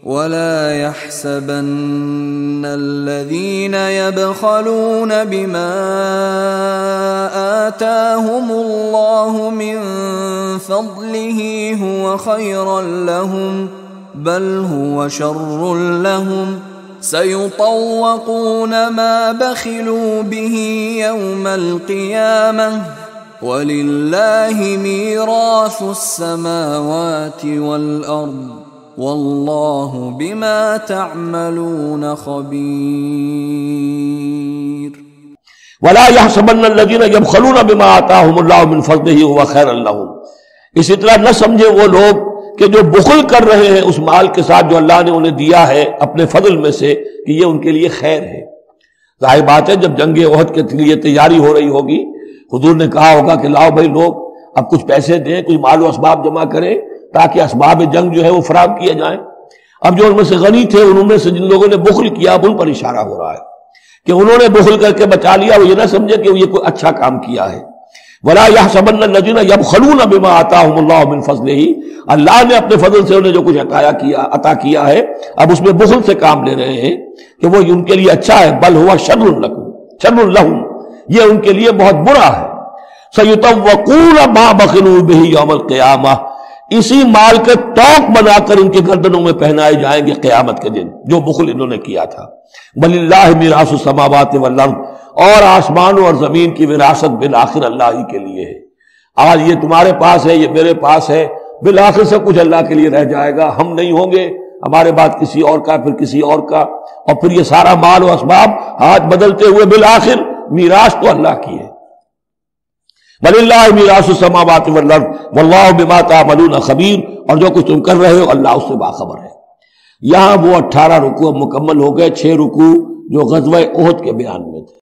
ولا يحسبن الذين يبخلون بما آتاهم الله من فضله هو خيرا لهم بل هو شر لهم سيطوقون ما بخلوا به يوم القيامة وَلِلَّهِ مِيرَاثُ السَّمَاوَاتِ وَالْأَرْضِ وَاللَّهُ بِمَا تَعْمَلُونَ خَبِيرٌ وَلَا يَحْسَبَنَّ الَّذِينَ يَبْخَلُونَ بِمَا آتَاهُمُ اللَّهُ مِنْ فَضْلِهِ هُوَ خَيْرًا لَهُمْ، اسی طرح نہ سمجھے وہ لوگ کہ جو بخل کر رہے ہیں اس مال کے ساتھ جو اللہ نے انہیں دیا ہے اپنے فضل میں سے، کہ یہ ان کے لیے خیر ہے۔ ظاہر بات ہے جب جنگ احد کے لیے تیاری ہو رہی ہوگی، حضور نے کہا ہوگا کہ لاؤ بھائی لوگ اب کچھ پیسے دیں، کچھ مال و اسباب جمع کریں تاکہ اسباب جنگ جو ہے وہ فراہم کیے جائیں۔ اب جو ان میں سے غنی تھے انہوں میں سے جن لوگوں نے بخل کیا اب ان پر اشارہ ہو رہا ہے کہ انہوں نے بخل کر کے بچا لیا، وہ یہ نہ سمجھے کہ یہ کوئی اچھا کام کیا ہے۔ وَلَا يَحْسَبَنَّ الَّذِينَ يَبْخَلُونَ بِمَا آتَاهُمُ اللَّهُ مِنْ فَضْلِهِ، اللہ نے اپنے فضل سے انہیں جو کچھ عطا کیا ہے اب اس میں بخل سے کام لے رہے ہیں کہ وہ ان کے لیے اچھا ہے، بل هو شر لهم، یہ ان کے لیے بہت برا ہے۔ سَيُطَوَّقُونَ مَا بَخِلُوا بِهِ يَوْمَ الْقِيَامَةِ، اسی مال کے توق بنا کر ان کے گردنوں میں پہنائے جائیں گے قیامت کے دن جو بخل انہوں نے کیا تھا۔ وَلِلَّهِ مِيرَاثُ السَّمَاوَاتِ وَالْأَرْضِ، اور آسمانوں اور زمین کی وراثت بالآخر اللہ ہی کے لیے ہے۔ آج یہ تمہارے پاس ہے، یہ میرے پاس ہے، بالآخر سب کچھ اللہ کے لیے رہ جائے گا، ہم نہیں ہوں گے، ہمارے بعد کسی اور کا، پھر کسی اور کا، اور پھر یہ سارا مال و اسباب ہاتھ بدلتے ہوئے بالآخر میراث تو اللہ کی ہے۔ وَلِلَّهِ مِيرَاثُ السَّمَاوَاتِ وَالْأَرْضِ وَاللَّهُ بِمَا تَعْمَلُونَ خَبِيرٌ، اور جو کچھ تم کر رہے ہو اللہ اس سے باخبر ہے۔ یہاں وہ 18 رکوع مکمل ہو گئے، 6 رکوع جو غزوہ احد کے بیان میں تھے۔